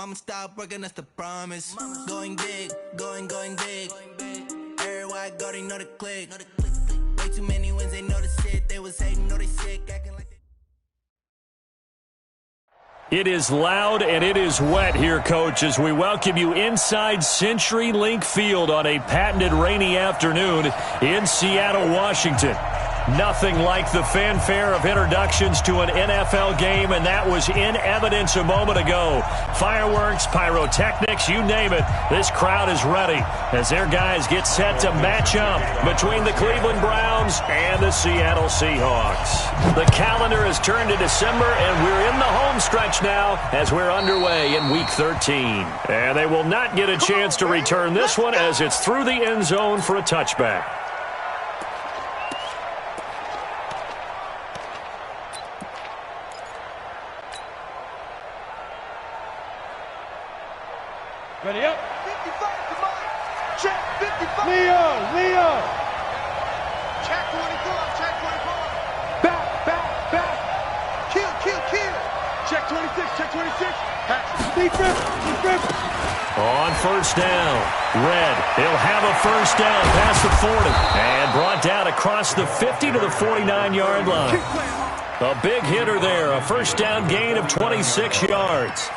I'ma stop working, that's the promise. Going big, going big. Everywhere I go, they know the click. Way too many wins, they know the shit. They was hating, know they sick, acting like It is loud and it is wet here, Coach, as we welcome you inside CenturyLink Field on a patented rainy afternoon in Seattle, Washington. Nothing like the fanfare of introductions to an NFL game, and that was in evidence a moment ago. Fireworks, pyrotechnics, you name it. This crowd is ready as their guys get set to match up between the Cleveland Browns and the Seattle Seahawks. The calendar has turned to December, and we're in the home stretch now as we're underway in Week 13. And they will not get a chance to return this one as it's through the end zone for a touchback. Ready up. 55, come on. Check 55. Leo. Check 24, check 24. Back. Kill. Check 26, check 26. Pass. Defense. On first down, Red, he'll have a first down past the 40. And brought down across the 50 to the 49-yard line. A big hitter there, a first down gain of 26 yards.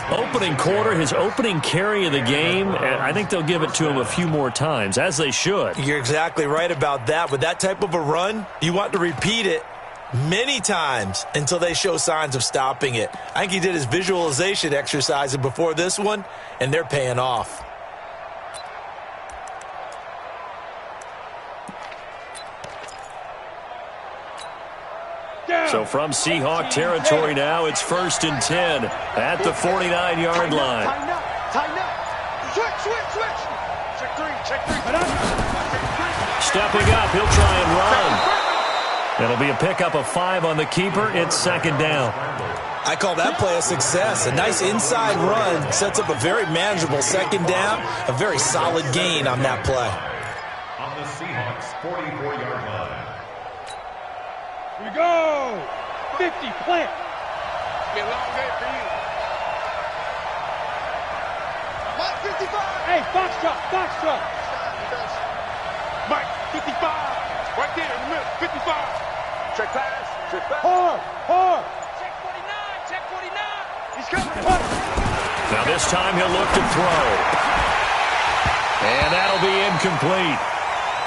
Opening quarter, his opening carry of the game, and I think they'll give it to him a few more times, as they should. You're exactly right about that. With that type of a run, you want to repeat it many times until they show signs of stopping it. I think he did his visualization exercises before this one, and they're paying off. So from Seahawk territory now, it's 1st and 10 at the 49-yard line. Tighten up. Switch. Check three. Stepping up, he'll try and run. It'll be a pickup of 5 on the keeper. It's 2nd down. I call that play a success. A nice inside run sets up a very manageable 2nd down, a very solid gain on that play. On the Seahawks 44-yard line. Here we go. 50, plant. Be a long day for you. Mike, 55. Hey, box truck. Mike, 55. Right there in the middle, 55. Check pass. Hard. Check 49. He's coming. Now this time he'll look to throw. And that'll be incomplete.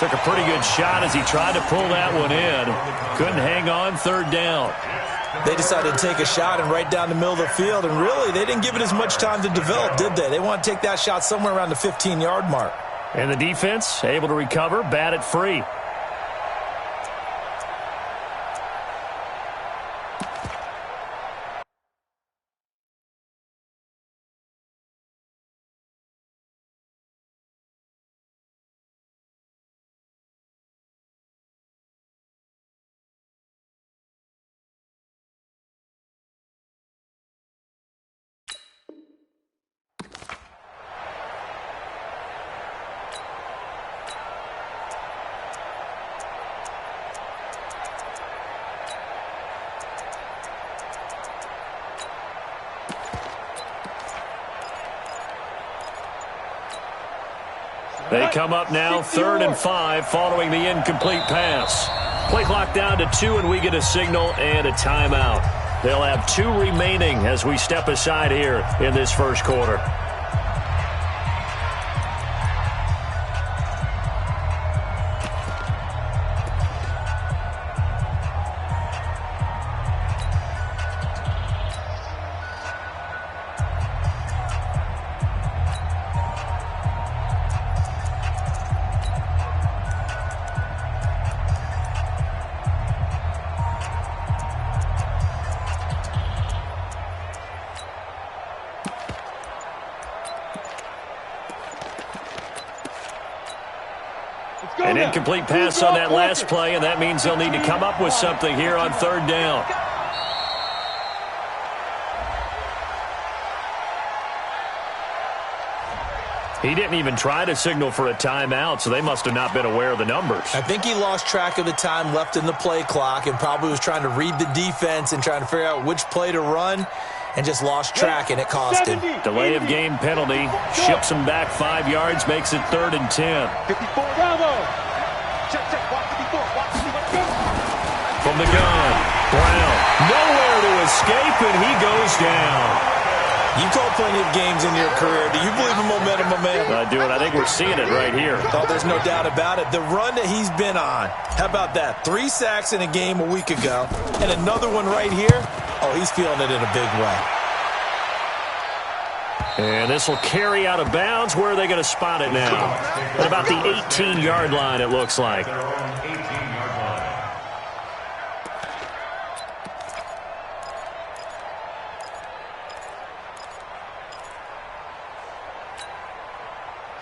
Took a pretty good shot as he tried to pull that one in. Couldn't hang on, 3rd down. They decided to take a shot and right down the middle of the field, and really, they didn't give it as much time to develop, did they? They want to take that shot somewhere around the 15-yard mark. And the defense able to recover, bat it free. They come up now 3rd and 5 following the incomplete pass. Play clock down to 2, and we get a signal and a timeout. They'll have 2 remaining as we step aside here in this first quarter. An incomplete pass on that last play, and that means they'll need to come up with something here on 3rd down. He didn't even try to signal for a timeout, so they must have not been aware of the numbers. I think he lost track of the time left in the play clock and probably was trying to read the defense and trying to figure out which play to run. and just lost track, and it cost him. Delay of game penalty. Ships him back 5 yards, makes it 3rd and 10. 54, Bravo. Check, watch 54, watch 54. From the gun, Brown, nowhere to escape, and he goes down. You called plenty of games in your career. Do you believe in momentum, my man? I do, and I think we're seeing it right here. Oh, there's no doubt about it. The run that he's been on. How about that? 3 sacks in a game a week ago, and another one right here. Oh, he's feeling it in a big way. And this will carry out of bounds. Where are they going to spot it now? At about the 18-yard line, it looks like.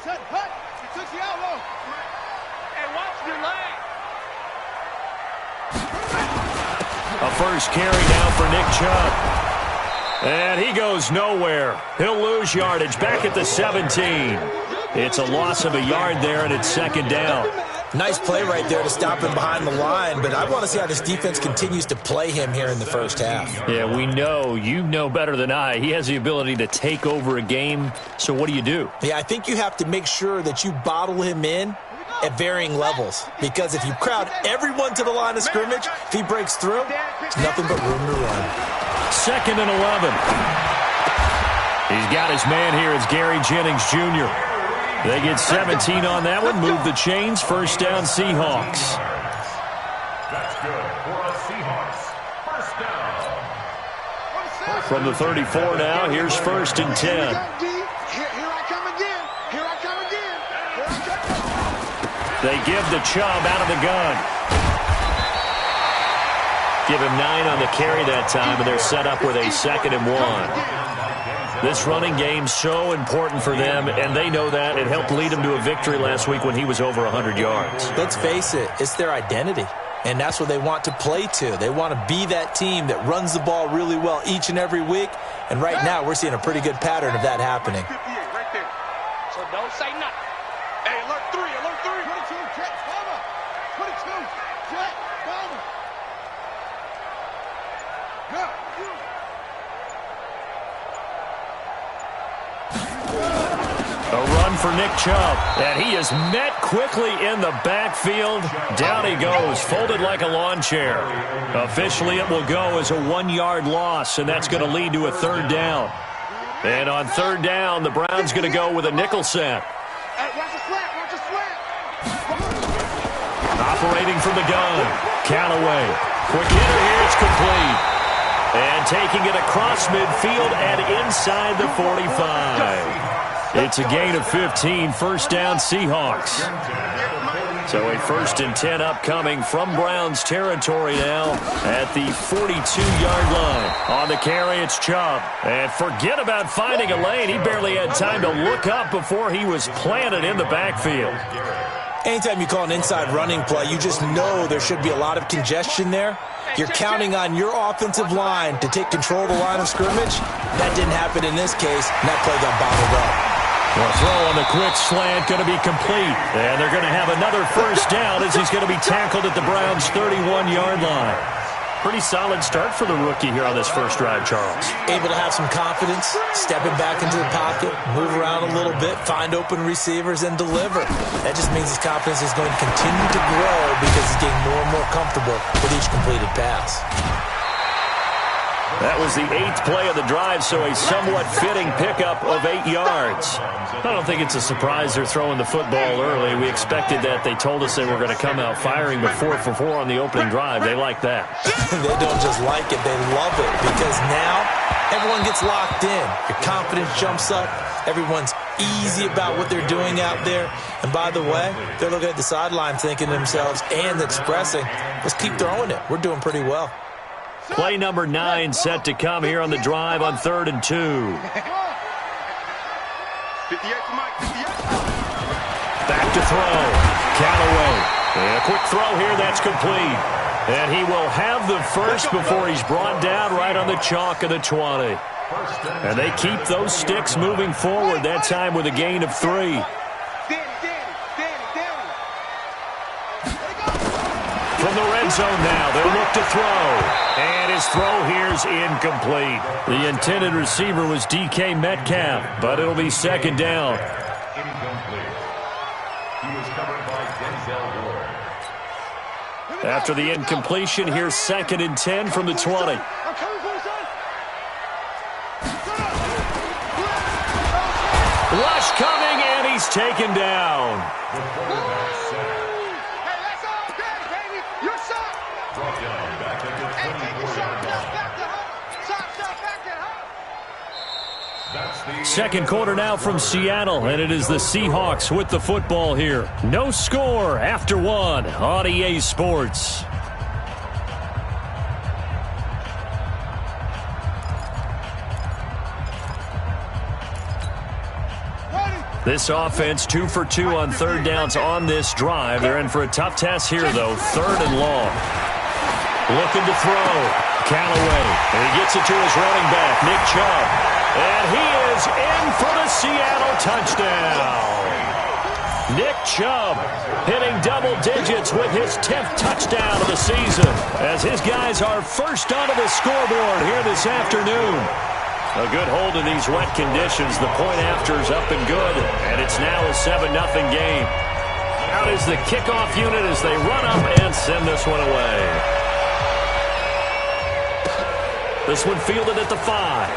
Set, hut. He took the elbow. Hey, watch your leg. A first carry now for Nick Chubb. And he goes nowhere. He'll lose yardage back at the 17. It's a loss of a yard there, and it's 2nd down. Nice play right there to stop him behind the line, but I want to see how this defense continues to play him here in the first half. Yeah, we know. You know better than I. He has the ability to take over a game, so what do? Yeah, I think you have to make sure that you bottle him in at varying levels, because if you crowd everyone to the line of scrimmage, if he breaks through, there's nothing but room to run. 2nd and 11. He's got his man here. It's Gary Jennings Jr. They get 17 on that one. Move the chains. 1st down, Seahawks. That's good for the Seahawks. 1st down. From the 34 now, here's 1st and 10. Here I come again. Here I come again. Here I come. They give the Chubb out of the gun. Give him 9 on the carry that time, and they're set up with a 2nd and 1. This running game so important for them, and they know that. It helped lead them to a victory last week when he was over 100 yards. Let's face it, it's their identity, and that's what they want to play to. They want to be that team that runs the ball really well each and every week, and right now we're seeing a pretty good pattern of that happening. 58 right there. So don't say nothing. Hey, alert 3, alert 3. 22, Jet, Bomber. 22, Jet, Bomber. Go. A run for Nick Chubb, and he is met quickly in the backfield. Down he goes, folded like a lawn chair. Officially, it will go as a 1-yard loss, and that's going to lead to a 3rd down. And on 3rd down, the Browns going to go with a nickel set. Hey, watch the slant, watch the slant. Operating from the gun, Callaway. Quick hitter here, it's complete. And taking it across midfield and inside the 45. It's a gain of 15, 1st down Seahawks. So a 1st and 10 upcoming from Browns territory now at the 42-yard line. On the carry, it's Chubb. And forget about finding a lane. He barely had time to look up before he was planted in the backfield. Anytime you call an inside running play, you just know there should be a lot of congestion there. You're counting on your offensive line to take control of the line of scrimmage. That didn't happen in this case, and that play got bottled up. Well, throw on the quick slant going to be complete. And they're going to have another 1st down as he's going to be tackled at the Browns' 31-yard line. Pretty solid start for the rookie here on this first drive, Charles. Able to have some confidence, stepping back into the pocket, move around a little bit, find open receivers, and deliver. That just means his confidence is going to continue to grow because he's getting more and more comfortable with each completed pass. That was the 8th play of the drive, so a somewhat fitting pickup of 8 yards. I don't think it's a surprise they're throwing the football early. We expected that. They told us they were going to come out firing, but 4 for 4 on the opening drive. They like that. They don't just like it, they love it, because now everyone gets locked in. Your confidence jumps up. Everyone's easy about what they're doing out there. And by the way, they're looking at the sideline thinking to themselves and expressing, let's keep throwing it. We're doing pretty well. Play number 9 set to come here on the drive on 3rd and 2. 58 for Mike, 58. Back to throw. Callaway. And a quick throw here, that's complete. And he will have the first before he's brought down right on the chalk of the 20. And they keep those sticks moving forward, that time with a gain of 3. Danny. From from the red zone now. They'll look to throw. And his throw here's incomplete. The intended receiver was DK Metcalf, but it'll be second down. Incomplete. He was covered by Denzel Ward. After the incompletion, here's 2nd and 10 from the 20. Rush coming, and he's taken down. Hey, that's all good, baby. You're shot. Brought down back at the Hey, take your 24-yard shot line. back to home. Shot back to home. That's the Second quarter now from Seattle, and it is the Seahawks with the football here. No score after 1 on EA Sports. This offense 2 for 2 on third downs on this drive. They're in for a tough task here, though. 3rd and long. Looking to throw. Callaway. And he gets it to his running back, Nick Chubb. And he is in for the Seattle touchdown. Nick Chubb hitting double digits with his 10th touchdown of the season as his guys are first onto the scoreboard here this afternoon. A good hold in these wet conditions. The point after is up and good, and it's now a 7-0 game. Out is the kickoff unit as they run up and send this one away. This one fielded at the 5.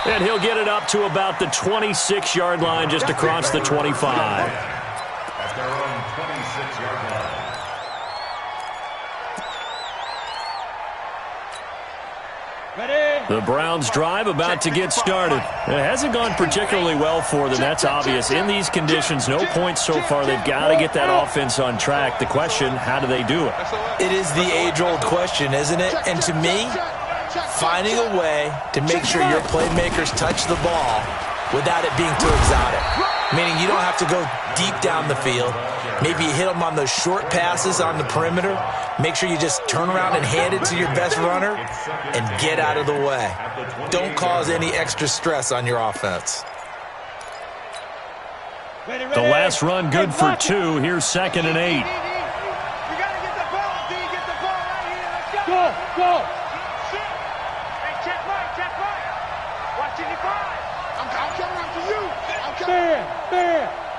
And he'll get it up to about the 26-yard line just across the 25. at their own 26-yard line. The Browns drive about to get started. It hasn't gone particularly well for them. That's obvious. In these conditions, no points so far. They've got to get that offense on track. The question, how do they do it? It is the age-old question, isn't it? And to me, finding a way to make sure your playmakers touch the ball without it being too exotic. Meaning you don't have to go deep down the field. Maybe you hit them on those short passes on the perimeter. Make sure you just turn around and hand it to your best runner and get out of the way. Don't cause any extra stress on your offense. The last run good for 2. Here's 2nd and 8. You gotta get the ball, D. Get the ball right here. Let's go. Go. Hey, check right. Watching your 5. I'm coming out to you. Fair.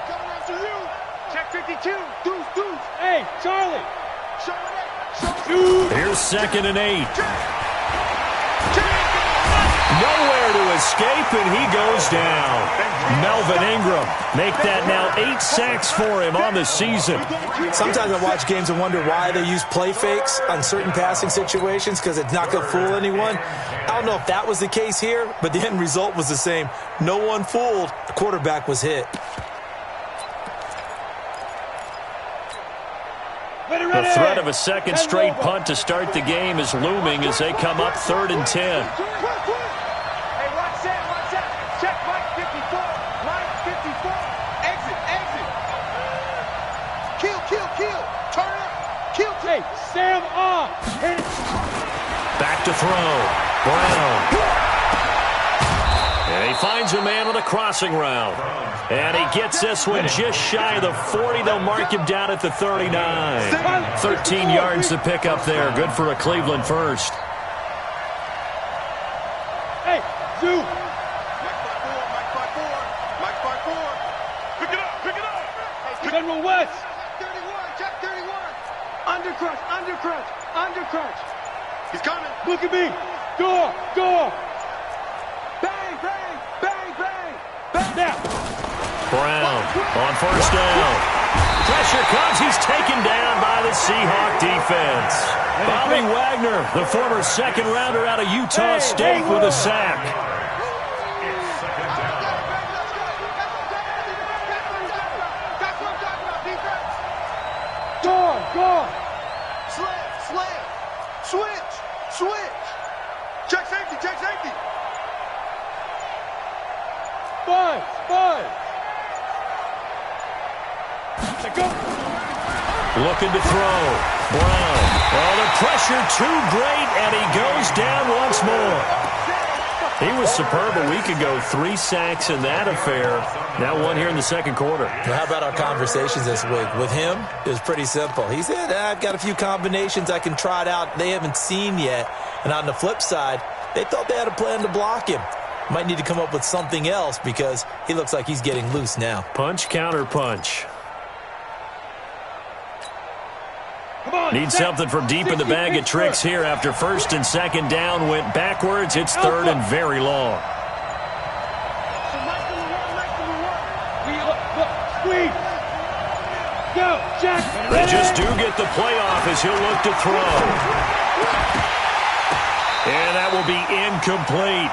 Coming out to you. Check 52. Deuce. Hey, Charlie. Show it. Here's 2nd and 8. Nowhere to escape, and he goes down. Melvin Ingram make that now 8 sacks for him on the season. Sometimes I watch games and wonder why they use play fakes on certain passing situations because it's not going to fool anyone. I don't know if that was the case here, but the end result was the same. No one fooled. The quarterback was hit. The threat of a second straight punt to start the game is looming as they come up 3rd and 10. Hey, watch that. Check Mike 54. Exit. Kill. Turn up. Kill. Hey, Sam off. Hit it. Back to throw. Brown. And he finds a man on the crossing route. And he gets this one just shy of the 40. They'll mark him down at the 39. 13 yards to pick up there. Good for a Cleveland first. Hey, Zoo. Mike 5-4. Pick it up. General West. Check 31. Undercrunch. He's coming. Look at me. Door. Bang. Now. Brown on first down. Pressure comes. He's taken down by the Seahawk defense. Bobby Wagner, the former second rounder out of Utah State, with a sack. It's second down. That's what I'm talking about, defense. Door. Slam. Switch. Check safety. Five. Let go. Looking to throw. Brown. Oh, the pressure too great, and he goes down once more. He was superb a week ago. 3 sacks in that affair. Now 1 here in the second quarter. Well, how about our conversations this week? With him, it was pretty simple. He said, I've got a few combinations I can try it out they haven't seen yet. And on the flip side, they thought they had a plan to block him. Might need to come up with something else because he looks like he's getting loose now. Punch, counter punch. Need something from deep in the bag of tricks here after first and second down went backwards. It's third and very long. They just do get the playoff as he'll look to throw. And that will be incomplete.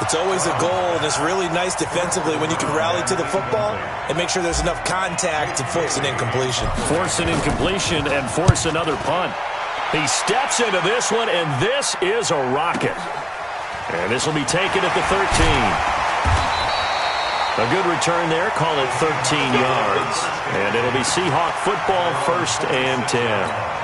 It's always a goal, and it's really nice defensively when you can rally to the football and make sure there's enough contact to force an incompletion. Force an incompletion and force another punt. He steps into this one, and this is a rocket. And this will be taken at the 13. A good return there. Call it 13 yards. And it'll be Seahawk football, 1st and 10.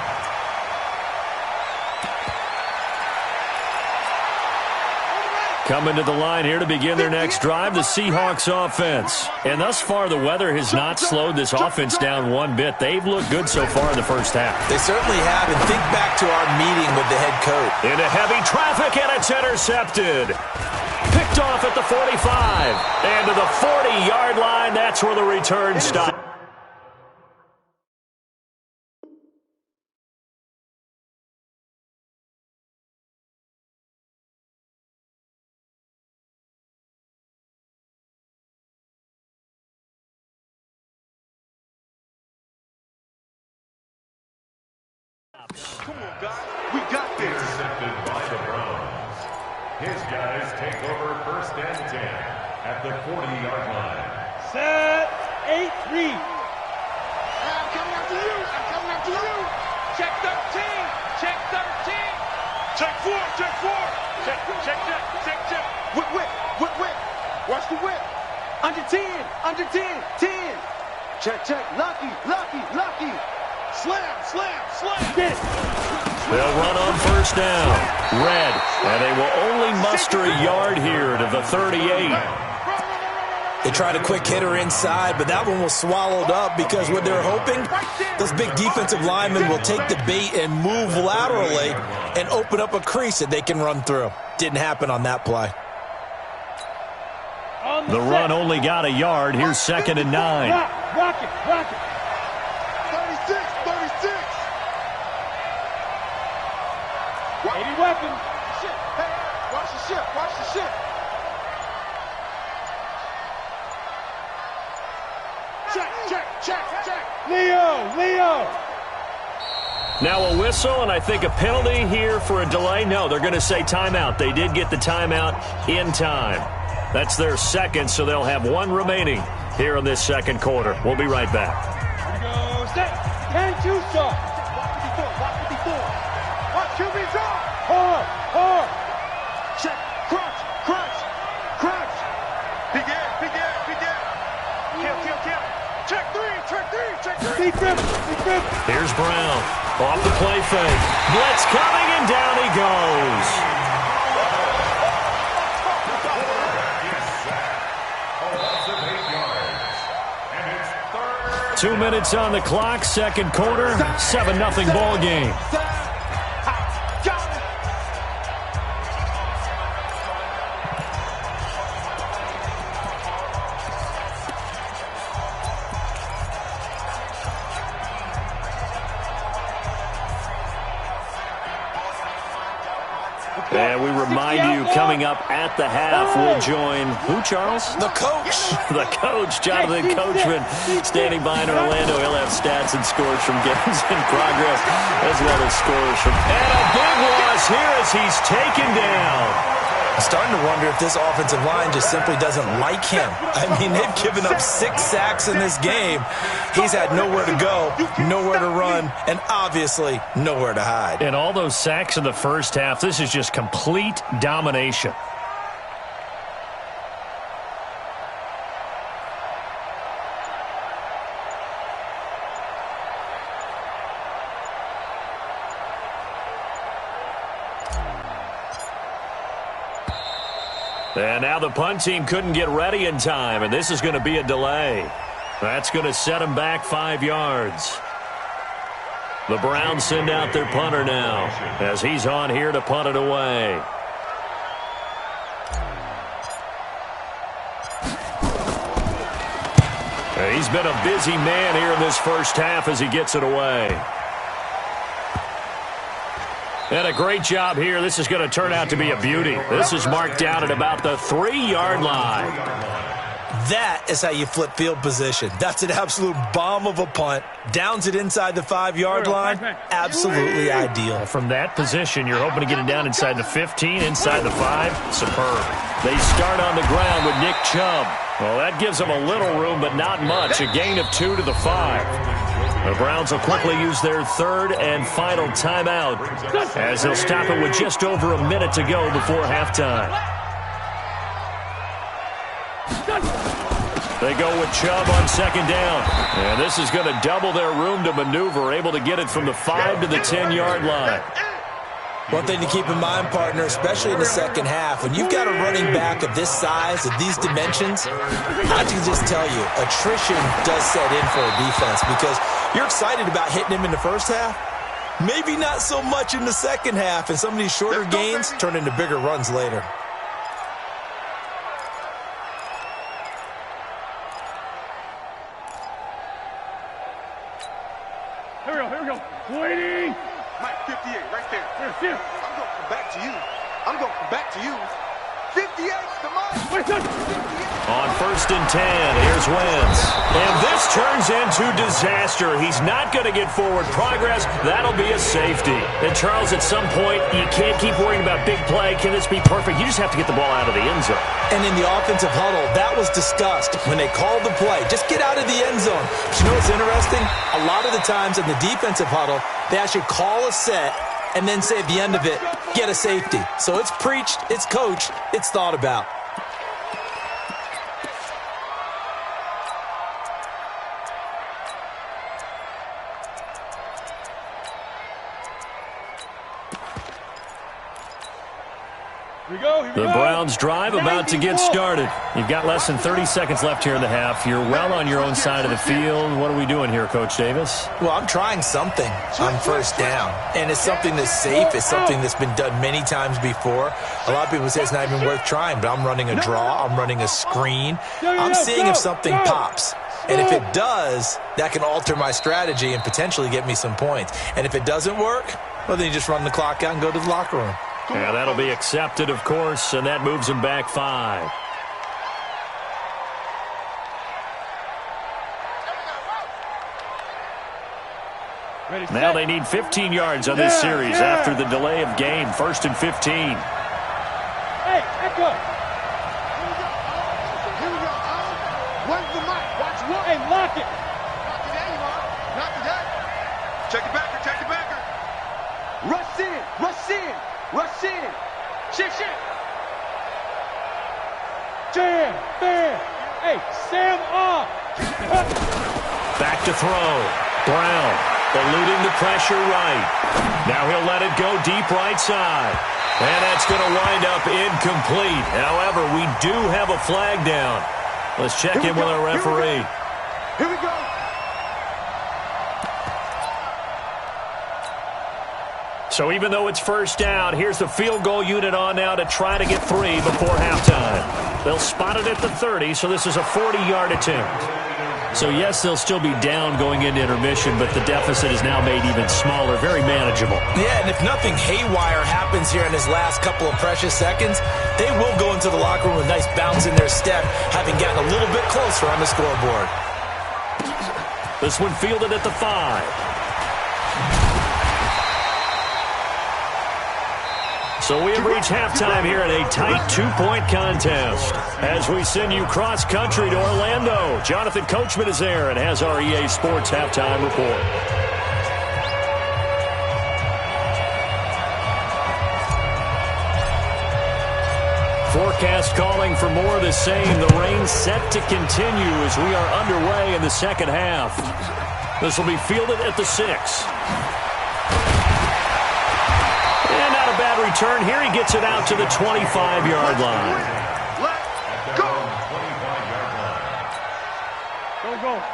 Coming to the line here to begin their next drive, the Seahawks offense. And thus far, the weather has not slowed this offense down one bit. They've looked good so far in the first half. They certainly have, and think back to our meeting with the head coach. Into heavy traffic, and it's intercepted. Picked off at the 45. And to the 40-yard line, that's where the return stops. Come on, guys. We got this. Intercepted by the Browns. His guys take over 1st and 10 at the 40-yard line. Set. 8-3. I'm coming after you. I'm coming after you. Check 13. Check 13. Check 4. Check 4. Check. Whip. Watch the whip. Under 10. Under 10. 10. Check. Lucky. Slam. They'll run on 1st down. Red. And they will only muster a yard here to the 38. They tried a quick hitter inside, but that one was swallowed up because what they're hoping, those big defensive linemen will take the bait and move laterally and open up a crease that they can run through. Didn't happen on that play. The run only got a yard. Here's 2nd and 9. Rock it. 36. 80 weapon. Hey, watch the ship. Check. Leo. Now a whistle, and I think a penalty here for a delay. No, they're going to say timeout. They did get the timeout in time. That's their second, so they'll have 1 remaining here in this second quarter. We'll be right back. Here we go. Set. 10-2 shot. Watch 54. Watch QB's off. Hard. Check. Crunch. Big air. Kill. Check 3. Big grip. Here's Brown. Off the play fake. Blitz coming, and down he goes. And it's 3rd. 2 minutes on the clock, second quarter, 7-0 ball game. And we remind you, coming up at the half, we'll join who, Charles? The coach. The coach, Jonathan Coachman, standing by in Orlando. He'll have stats and scores from games in progress, as well as scores from... And a big loss here as he's taken down. I'm starting to wonder if this offensive line just simply doesn't like him. I mean, they've given up 6 sacks in this game. He's had nowhere to go, nowhere to run, and obviously nowhere to hide. And all those sacks in the first half, this is just complete domination. And now the punt team couldn't get ready in time, and this is going to be a delay. That's going to set them back 5 yards. The Browns send out their punter now as he's on here to punt it away. He's been a busy man here in this first half as he gets it away. And a great job here. This is going to turn out to be a beauty. This is marked down at about the 3-yard line. That is how you flip field position. That's an absolute bomb of a punt. Downs it inside the 5-yard line. Absolutely ideal. From that position, you're hoping to get it down inside the 15, inside the 5. Superb. They start on the ground with Nick Chubb. Well, that gives them a little room, but not much. A gain of 2 to the 5. The Browns will quickly use their third and final timeout as they'll stop it with just over a minute to go before halftime. They go with Chubb on second down. And this is going to double their room to maneuver, able to get it from the 5 to the 10-yard line. One thing to keep in mind, partner, especially in the second half, when you've got a running back of this size, of these dimensions, I can just tell you, attrition does set in for a defense because you're excited about hitting him in the first half. Maybe not so much in the second half, and some of these shorter gains turn into bigger runs later. Here we go. Waiting. Mike, 58, right there. Here. I'm going to come back to you. I'm going to come back to you. 58, the Mike. Wait, 58. On first and 10, here's Wentz. And this turns into disaster. He's not going to get forward progress. That'll be a safety. And, Charles, at some point, you can't keep worrying about big play. Can this be perfect? You just have to get the ball out of the end zone. And in the offensive huddle, that was discussed when they called the play. Just get out of the end zone. But you know what's interesting? A lot of the times in the defensive huddle, they actually call a set and then say at the end of it, get a safety. So it's preached, it's coached, it's thought about. we go. The Browns drive about to get started. You've got less than 30 seconds left here in the half. You're well on your own side of the field. What are we doing here, Coach Davis? Well, I'm trying something on first down, and it's something that's safe. It's something that's been done many times before. A lot of people say it's not even worth trying, but I'm running a draw. I'm running a screen. I'm seeing if something pops. And if it does, that can alter my strategy and potentially get me some points. And if it doesn't work, well, then you just run the clock out and go to the locker room. Yeah, that'll be accepted, of course, and that moves him back 5. Now they need 15 yards on this series after the delay of game. First and 15. Hey, echo. Here we go. Where's the mic? Watch one. Hey, lock it. Not today, man. Not today. Check the backer. Check the backer. Rush in. Rush in. Rush in. Shit. Jam. Bam. Hey, Sam off. Back to throw. Brown eluding the pressure right. Now he'll let it go deep right side. And that's going to wind up incomplete. However, we do have a flag down. Let's check in with our referee. Here we go. So even though it's first down, here's the field goal unit on now to try to get 3 before halftime. They'll spot it at the 30, so this is a 40-yard attempt. So, yes, they'll still be down going into intermission, but the deficit is now made even smaller, very manageable. Yeah, and if nothing haywire happens here in his last couple of precious seconds, they will go into the locker room with a nice bounce in their step, having gotten a little bit closer on the scoreboard. This one fielded at the 5. So we have reached halftime here in a tight 2-point contest. As we send you cross-country to Orlando, Jonathan Coachman is there and has our EA Sports halftime report. Forecast calling for more of the same. The rain set to continue as we are underway in the second half. This will be fielded at the 6. Bad return here. He gets it out to the 25-yard line.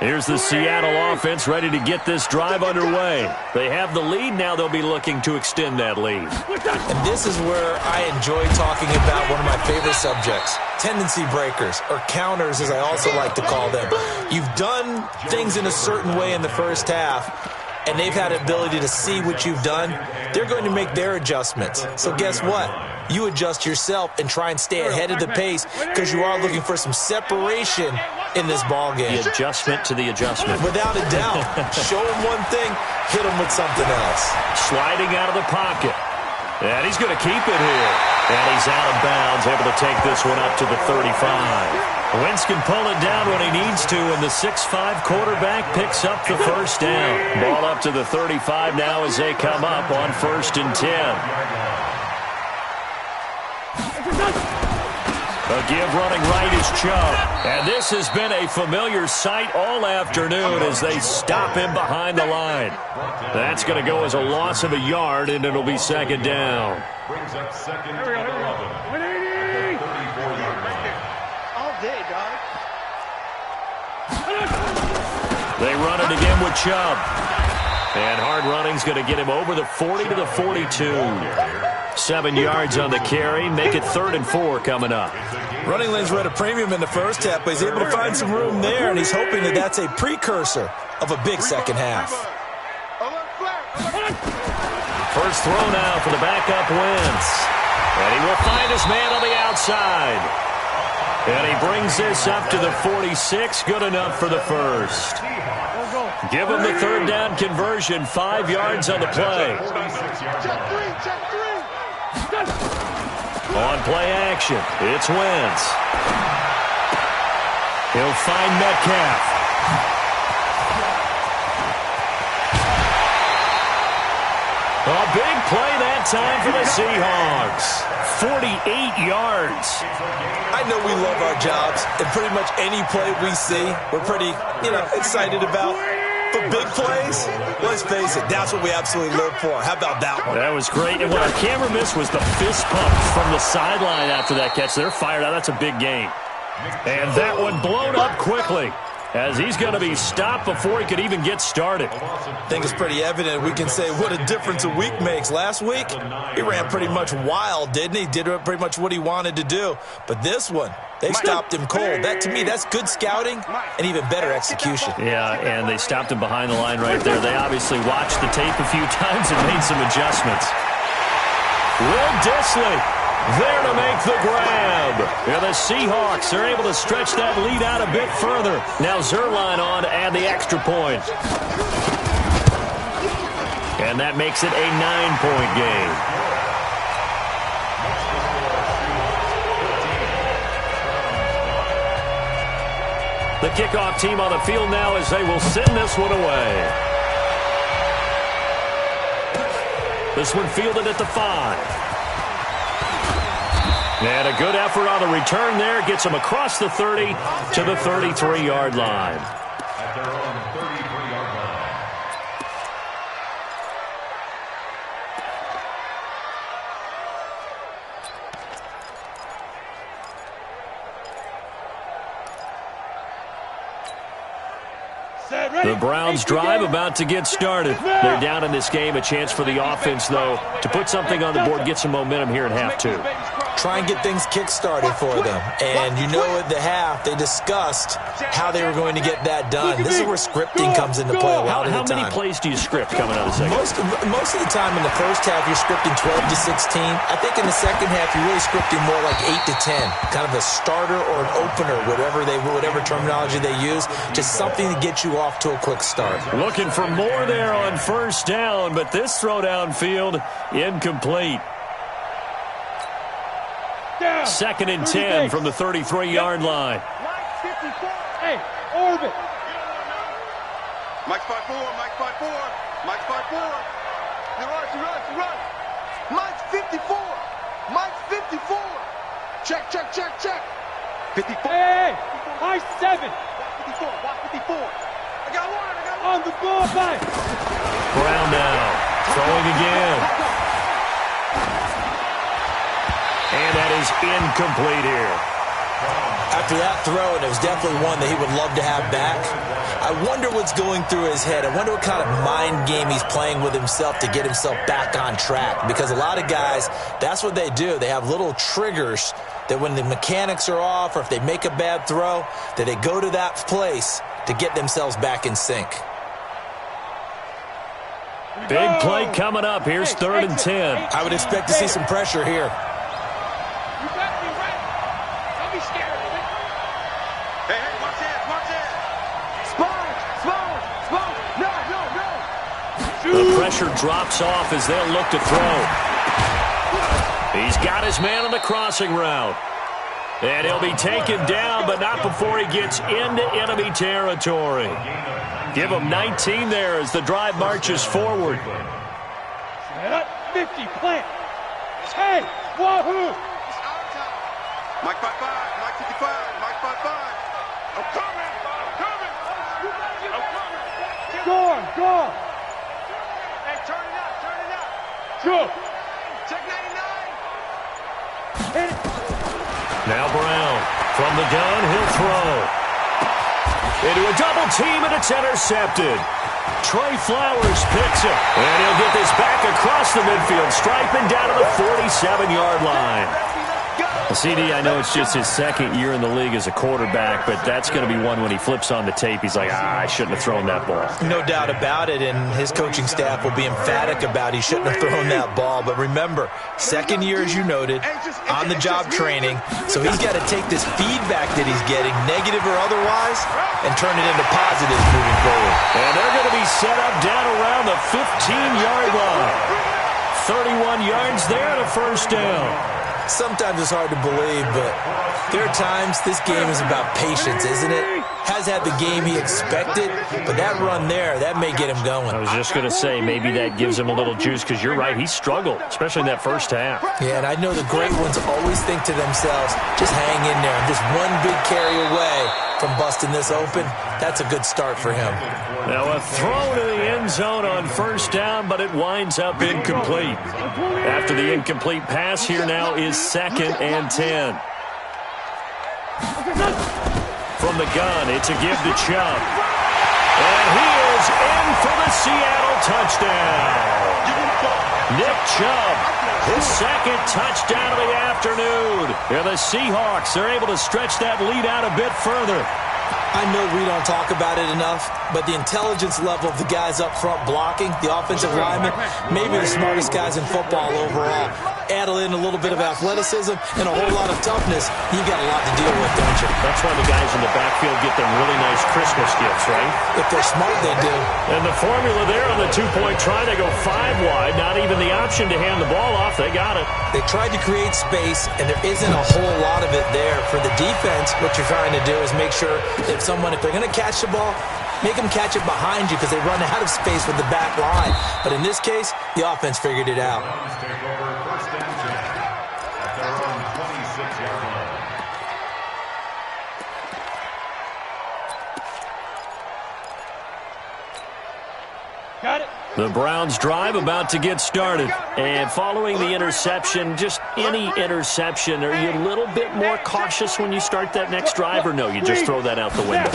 Here's the Seattle offense ready to get this drive underway. They have the lead. Now they'll be looking to extend that lead. And this is where I enjoy talking about one of my favorite subjects, tendency breakers, or counters as I also like to call them. You've done things in a certain way in the first half, and they've had the ability to see what you've done. They're going to make their adjustments. So guess what? You adjust yourself and try and stay ahead of the pace because you are looking for some separation in this ball game. The adjustment to the adjustment. Without a doubt. Show him one thing, hit him with something else. Sliding out of the pocket. And he's going to keep it here. And he's out of bounds, able to take this one up to the 35. Wentz can pull it down when he needs to, and the 6'5" quarterback picks up the first down. Ball up to the 35 now as they come up on 1st and 10. A give running right is Chubb. And this has been a familiar sight all afternoon as they stop him behind the line. That's going to go as a loss of a yard, and it'll be 2nd down. Brings up 2nd and 11. At the 34-yard line. All day, dog. They run it again with Chubb. And hard running's going to get him over the 40 to the 42. 7 yards on the carry. Make it 3rd and 4 coming up. Running lanes were at a premium in the first half, but he's able to find some room there, and he's hoping that that's a precursor of a big second half. First throw now for the backup Wentz. And he will find his man on the outside. And he brings this up to the 46. Good enough for the first. Give him the 3rd down conversion. 5 yards on the play. On play action, it's Wentz. He'll find Metcalf. A big play that time for the Seahawks. 48 yards. I know we love our jobs, and pretty much any play we see, we're pretty, excited about. But big plays, let's face it, that's what we absolutely live for. How about that one? That was great. And what our camera missed was the fist pump from the sideline after that catch. They're fired out. That's a big game. And that one blown up quickly as he's going to be stopped before he could even get started. I think it's pretty evident. We can say what a difference a week makes. Last week, he ran pretty much wild, didn't he? Did pretty much what he wanted to do. But this one, they stopped him cold. That, to me, that's good scouting and even better execution. Yeah, and they stopped him behind the line right there. They obviously watched the tape a few times and made some adjustments. Will Dissly there to make the grab. And the Seahawks are able to stretch that lead out a bit further. Now Zerline on to add the extra point. And that makes it a 9-point game. The kickoff team on the field now as they will send this one away. This one fielded at the 5. And a good effort on the return there. Gets him across the 30 to the 33-yard line. At their own 33-yard line. The Browns drive about to get started. They're down in this game. A chance for the offense, though, to put something on the board, get some momentum here in half 2. Try and get things kick-started for them. And you know at the half, they discussed how they were going to get that done. This is where scripting comes into play a lot of the time. How many plays do you script coming out of the second? Most of the time in the first half, you're scripting 12 to 16. I think in the second half, you're really scripting more like 8 to 10. Kind of a starter or an opener, whatever terminology they use, just something to get you off to a quick start. Looking for more there on first down, but this throw downfield, incomplete. 2nd and 10 from the 33-yard line. Hey, orbit. Mike's 5-4, Mike's 5-4, Mike's 5-4. He runs. Mike's 54, Mike's 54. Check. 54. Hey, Mike's 7. 54, watch 54. I got one. On the ball, back. Brown now, throwing again. And that is incomplete here. After that throw, and it was definitely one that he would love to have back, I wonder what's going through his head. I wonder what kind of mind game he's playing with himself to get himself back on track. Because a lot of guys, that's what they do. They have little triggers that when the mechanics are off or if they make a bad throw, that they go to that place to get themselves back in sync. Big play coming up. Here's 3rd and 10. I would expect to see some pressure here. You got me right. Don't be scared of it. Hey, watch it, watch it. Shoot. The pressure drops off as they'll look to throw. He's got his man on the crossing route. And he'll be taken down, but not before he gets into enemy territory. Give him 19 there as the drive marches forward. Set up, 50, plant. Hey, wahoo! Mike 55, Mike 55, Mike 55. I'm coming, I'm coming. Go. Hey, turn it up. Sure. Check 99. Hit it. Now Brown from the gun, he'll throw. Into a double team, and it's intercepted. Trey Flowers picks it, and he'll get this back across the midfield stripe and down to the 47-yard line. CD, I know it's just his 2nd year in the league as a quarterback, but that's going to be one when he flips on the tape. He's like, I shouldn't have thrown that ball. No doubt about it, and his coaching staff will be emphatic about he shouldn't have thrown that ball. But remember, 2nd year, as you noted, on-the-job training, so he's got to take this feedback that he's getting, negative or otherwise, and turn it into positives moving forward. And they're going to be set up down around the 15-yard line. 31 yards there and a first down. Sometimes it's hard to believe, but there are times this game is about patience, isn't it? Has had the game he expected, but that run there, that may get him going. I was just going to say, maybe that gives him a little juice, because you're right, he struggled, especially in that first half. Yeah, and I know the great ones always think to themselves, just hang in there. I'm just one big carry away from busting this open. That's a good start for him. Now a throw to the end zone on first down, but it winds up incomplete. After the incomplete pass, here now is 2nd and 10. From the gun, it's a give to Chubb. And he is in for the Seattle touchdown. Nick Chubb, his 2nd touchdown of the afternoon. And the Seahawks are able to stretch that lead out a bit further. I know we don't talk about it enough, but the intelligence level of the guys up front blocking, the offensive linemen, maybe the smartest guys in football overall. Add in a little bit of athleticism and a whole lot of toughness, you've got a lot to deal with, don't you? That's why the guys in the backfield get them really nice Christmas gifts, right? If they're smart, they do. And the formula there on the 2-point try, they go 5 wide, not even the option to hand the ball off. They got it. They tried to create space, and there isn't a whole lot of it there. For the defense, what you're trying to do is make sure that if they're going to catch the ball, make them catch it behind you because they run out of space with the back line. But in this case, the offense figured it out. Take over 1st and 10 at their own 26-yard line. Got it. The Browns drive about to get started. And following the interception, just any interception, are you a little bit more cautious when you start that next drive, or no, you just throw that out the window?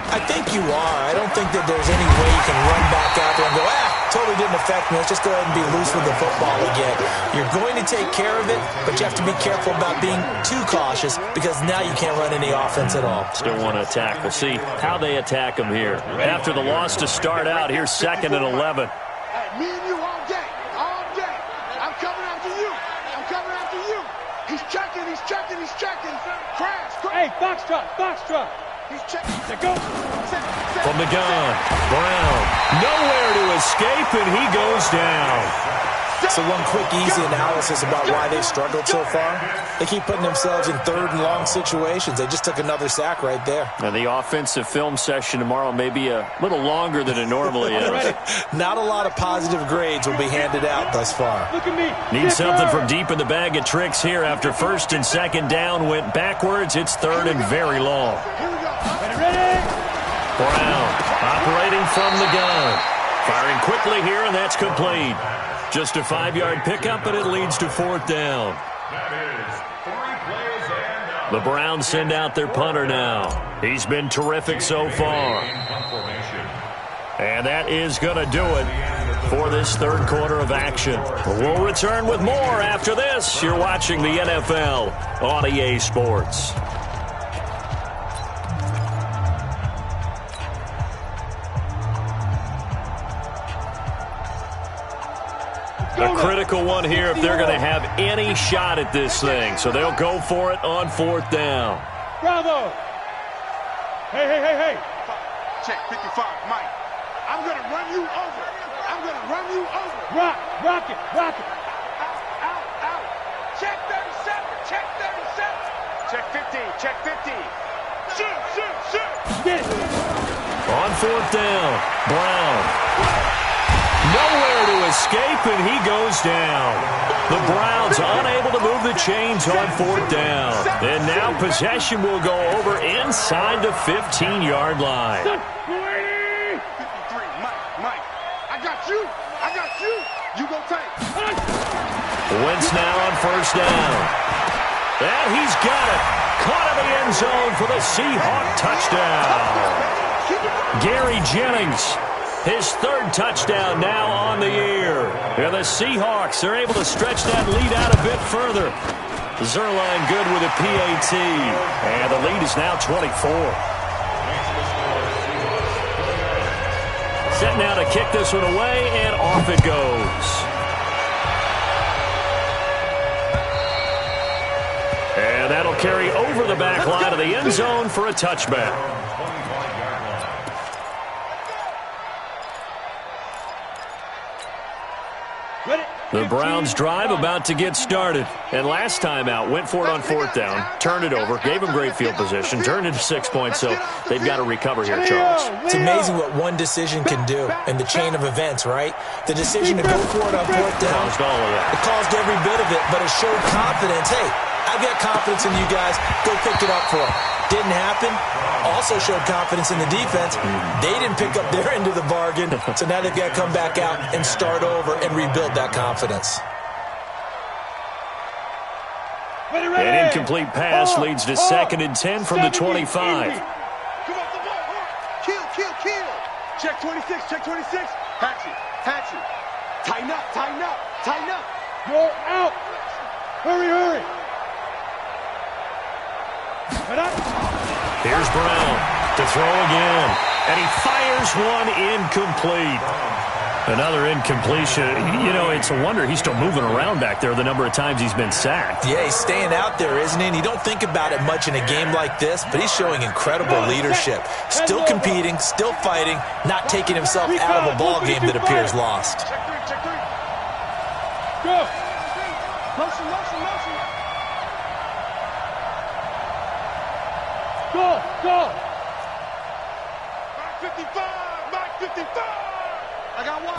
I think you are. I don't think that there's any way you can run back out there and go, totally didn't affect me. Let's just go ahead and be loose with the football again. You're going to take care of it, but you have to be careful about being too cautious because now you can't run any offense at all. Still want to attack. We'll see how they attack them here. After the loss to start out, here's 2nd and 11. Me and you all day. All day. I'm coming after you. I'm coming after you. He's checking. Crash. Hey, box truck. He's checking. Go. From the gun, Brown, nowhere to escape, and he goes down. So one quick, easy analysis about why they've struggled so far. They keep putting themselves in 3rd and long situations. They just took another sack right there. Now, the offensive film session tomorrow may be a little longer than it normally is. Not a lot of positive grades will be handed out thus far. Look at me. Need something from deep in the bag of tricks here after 1st and 2nd down. Went backwards. It's 3rd and very long. Here we go. Ready? Brown operating from the gun. Firing quickly here, and that's complete. Just a 5-yard pickup, and it leads to 4th down. That is 3 plays and out. The Browns send out their punter now. He's been terrific so far. And that is going to do it for this third quarter of action. We'll return with more after this. You're watching the NFL on EA Sports. A critical one here if they're going to have any shot at this thing. So they'll go for it on fourth down. Bravo! Hey. Check 55, Mike. I'm going to run you over. I'm going to run you over. Rock it. Out. Check 37. Check 37. Check 50. Check 50. Shoot. Get it. On fourth down, Brown. Nowhere to escape, and he goes down. The Browns unable to move the chains on fourth down. And now possession will go over inside the 15-yard line. 53, Mike. I got you. You go take. Wentz now on first down. And he's got it. Caught in the end zone for the Seahawk touchdown. Gary Jennings. His third touchdown now on the year. And the Seahawks are able to stretch that lead out a bit further. Zerline good with a PAT. And the lead is now 24. Set now to kick this one away, and off it goes. And that'll carry over the back line of the end zone for a touchback. The Browns drive about to get started. And last time out, went for it on fourth down, turned it over, gave them great field position, turned it to 6 points, so they've got to recover here, Charles. It's amazing what one decision can do in the chain of events, right? The decision to go for it on fourth down, Caused all of that. it caused every bit of it, but it showed confidence. Hey, I've got confidence in you guys. Go pick it up for them. Didn't happen. Also showed confidence in the defense. They didn't pick up their end of the bargain, so now they've got to come back out and start over and rebuild that confidence. An incomplete pass leads to 2nd and 10 from the 25. Come on. Kill. Check 26. Hatchet. Tighten up. Go out. Hurry. Here's Brown to throw again, and he fires one incomplete. Another incompletion. You know, it's a wonder he's still moving around back there the number of times he's been sacked. Yeah, he's staying out there, isn't he? And you don't think about it much in a game like this, but he's showing incredible leadership. Still competing, still fighting, not taking himself out of a ball game that appears lost. Check three. Go. Motion. Go. Mike 55. I got one.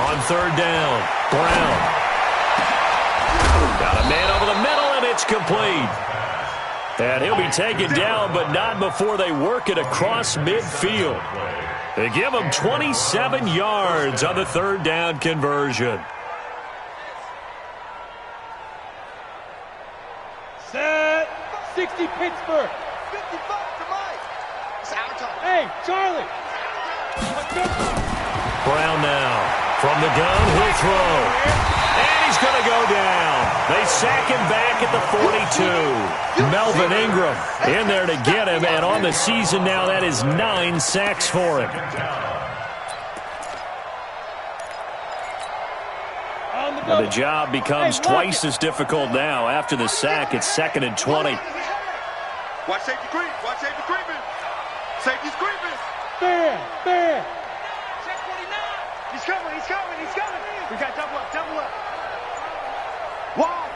On third down, Brown. Got a man over the middle, and it's complete. And he'll be taken down, but not before they work it across midfield. They give him 27 yards on the third down conversion. Set. 60 Pittsburgh. 55 to Mike. It's our time. Hey, Charlie. Brown now from the gun, he'll throw. And he's going to go down. They sack him back at the 42. Melvin Ingram in there to get him, and on the season now, that is 9 sacks for him. And the job becomes twice as difficult now. After the sack, it's 2nd and 20. Watch safety creeping. Safety's creeping. Bam. Check 49. He's coming. We got double up. Wide.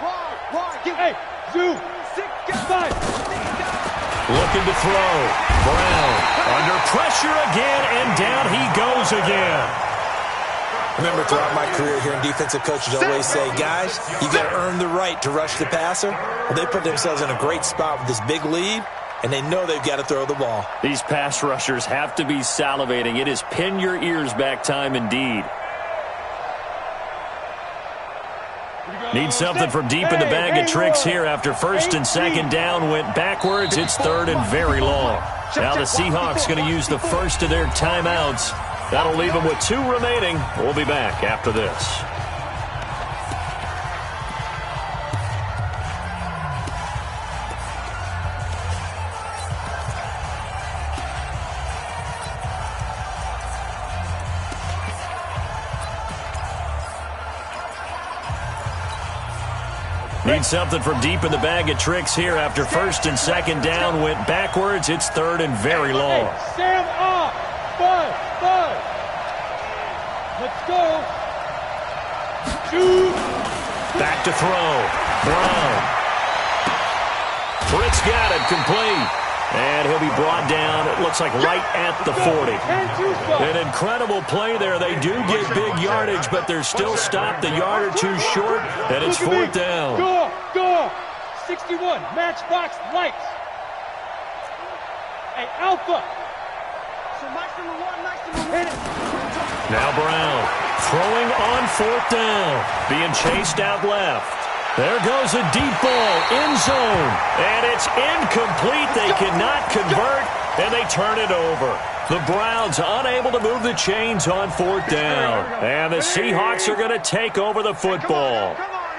Hey, Zoo. 5. Looking to throw. Brown under pressure again, and down he goes again. Remember, throughout my career here in defensive coaches always say, guys, you got to earn the right to rush the passer. Well, they put themselves in a great spot with this big lead, and they know they've got to throw the ball. These pass rushers have to be salivating. It is pin your ears back time indeed. Need something from deep in the bag of tricks here after first and second down went backwards. It's third and very long. Now the Seahawks going to use the first of their timeouts. That'll leave them with 2 remaining. We'll be back after this. Need something from deep in the bag of tricks here after first and second down went backwards. It's third and very long. Sam off. 5. Let's go. Shoot. Back to throw. Brown. Fritz got it complete. And he'll be brought down, it looks like right at the 40. An incredible play there. They do get big yardage, but they're still stopped a yard or 2 short, and it's 4th down. Go. 61, matchbox lights. Hey, Alpha. So Max number 1, hit it. Now Brown throwing on 4th down, being chased out left. There goes a deep ball, end zone, and it's incomplete. They cannot convert, and they turn it over. The Browns unable to move the chains on 4th down, and the Seahawks are going to take over the football.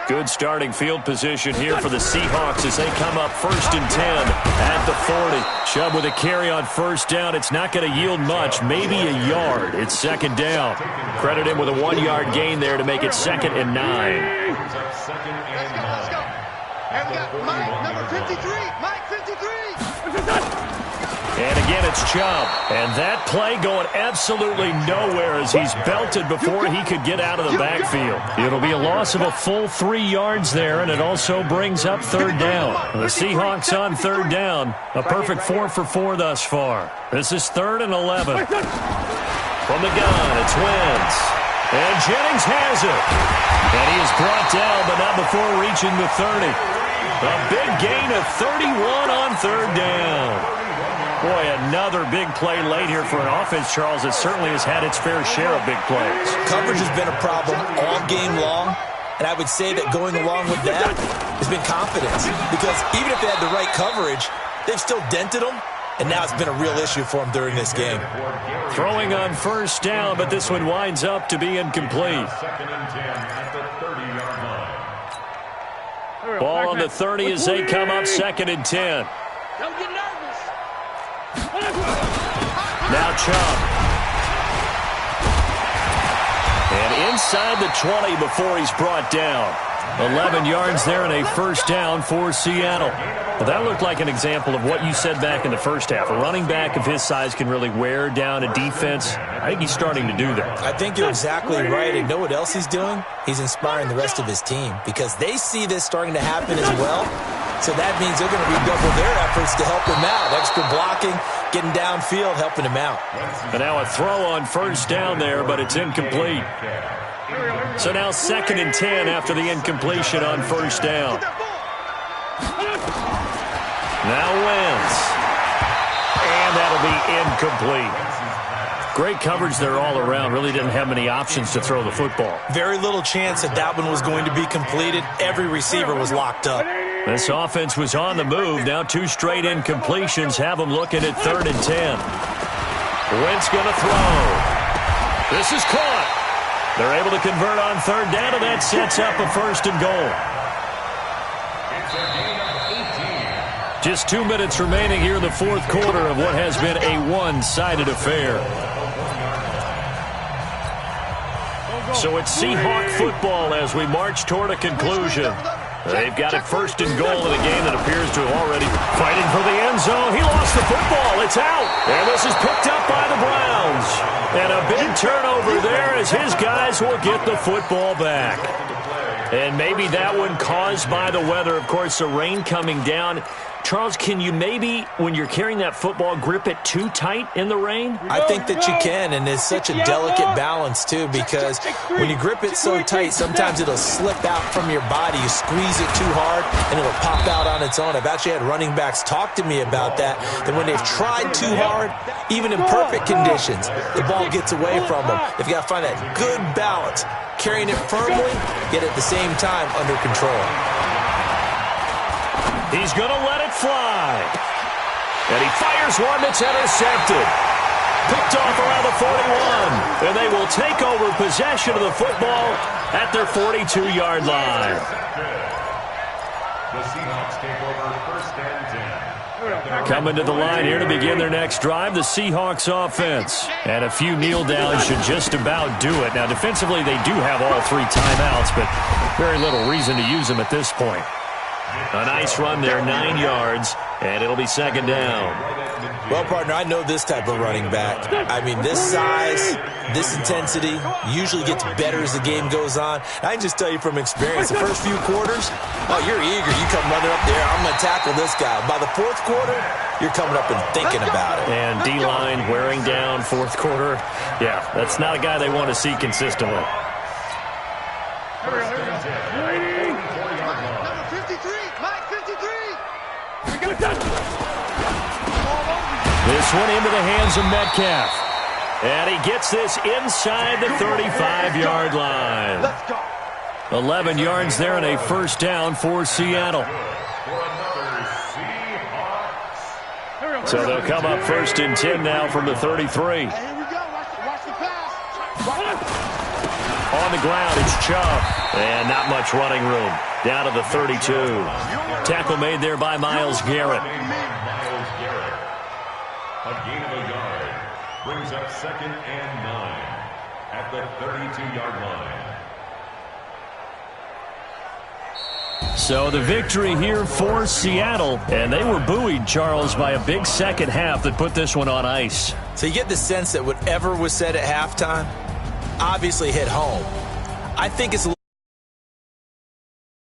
Good starting field position here for the Seahawks as they come up first and 10 at the 40. Chubb with a carry on first down. It's not going to yield much, maybe a yard. It's second down. Credit him with a 1-yard gain there to make it 2nd and 9. Let's go. And we got Mike, number 53. Mike, 53. And again, it's Chubb. And that play going absolutely nowhere as he's belted before he could get out of the backfield. It'll be a loss of a full 3 yards there, and it also brings up 3rd down. The Seahawks on 3rd down. A perfect 4 for 4 thus far. This is 3rd and 11. From the gun, it's Wentz. And Jennings has it. And he is brought down, but not before reaching the 30. A big gain of 31 on 3rd down. Boy, another big play late here for an offense, Charles, that certainly has had its fair share of big plays. Coverage has been a problem all game long, and I would say that going along with that has been confidence. Because even if they had the right coverage, they've still dented them, and now it's been a real issue for them during this game. Throwing on first down, but this one winds up to be incomplete. 2nd and 10 at the 30-yard line. Ball on the 30 as they come up 2nd and 10. Don't get nervous. Now Chubb. And inside the 20 before he's brought down. 11 yards there and a first down for Seattle. Well, that looked like an example of what you said back in the first half. A running back of his size can really wear down a defense. I think he's starting to do that. I think you're exactly right. And know what else he's doing? He's inspiring the rest of his team because they see this starting to happen as well. So that means they're going to redouble their efforts to help him out. Extra blocking, getting downfield, helping him out. And now a throw on first down there, but it's incomplete. So now 2nd and 10 after the incompletion on first down. Now Wentz. And that'll be incomplete. Great coverage there all around. Really didn't have many options to throw the football. Very little chance that one was going to be completed. Every receiver was locked up. This offense was on the move. Now 2 straight incompletions have them looking at 3rd and 10. Wentz going to throw. This is caught. They're able to convert on 3rd down, and that sets up a 1st and goal. Just 2 minutes remaining here in the 4th quarter of what has been a one-sided affair. So it's Seahawk football as we march toward a conclusion. They've got it 1st and goal in a game that appears to have already fighting for the end zone. He lost the football. It's out. And this is picked up by the Browns. And a big turnover there as his guys will get the football back. And maybe that one caused by the weather. Of course, the rain coming down. Charles, can you maybe, when you're carrying that football, grip it too tight in the rain? I think that you can, and it's such a delicate balance, too, because when you grip it so tight, sometimes it'll slip out from your body. You squeeze it too hard, and it'll pop out on its own. I've actually had running backs talk to me about that when they've tried too hard, even in perfect conditions, the ball gets away from them. They've got to find that good balance. carrying it firmly, yet at the same time under control. He's going to let it fly. And he fires one that's intercepted. Picked off around the 41. And they will take over possession of the football at their 42-yard line. The Seahawks take over first and 10. Coming to the line here to begin their next drive, the Seahawks offense. And a few kneel downs should just about do it. Now, defensively, they do have all 3 timeouts, but very little reason to use them at this point. A nice run there, 9 yards, and it'll be second down. Well, partner, I know this type of running back. I mean, this size, this intensity usually gets better as the game goes on. I can just tell you from experience, the first few quarters, oh, you're eager. You come running up there, I'm going to tackle this guy. By the fourth quarter, you're coming up and thinking about it. And D-line wearing down fourth quarter. Yeah, that's not a guy they want to see consistently. Number 53, Mike 53. This one into the hands of Metcalf. And he gets this inside the 35-yard line. 11 yards there and a first down for Seattle. So they'll come up first and 10 now from the 33. Here we go. Watch the pass. On the ground, it's Chubb. And not much running room. Down to the 32. Tackle made there by Myles Garrett. A gain of a yard brings up second and 9 at the 32-yard line. So the victory here for Seattle, and they were buoyed, Charles, by a big second half that put this one on ice. So you get the sense that whatever was said at halftime obviously hit home. I think it's a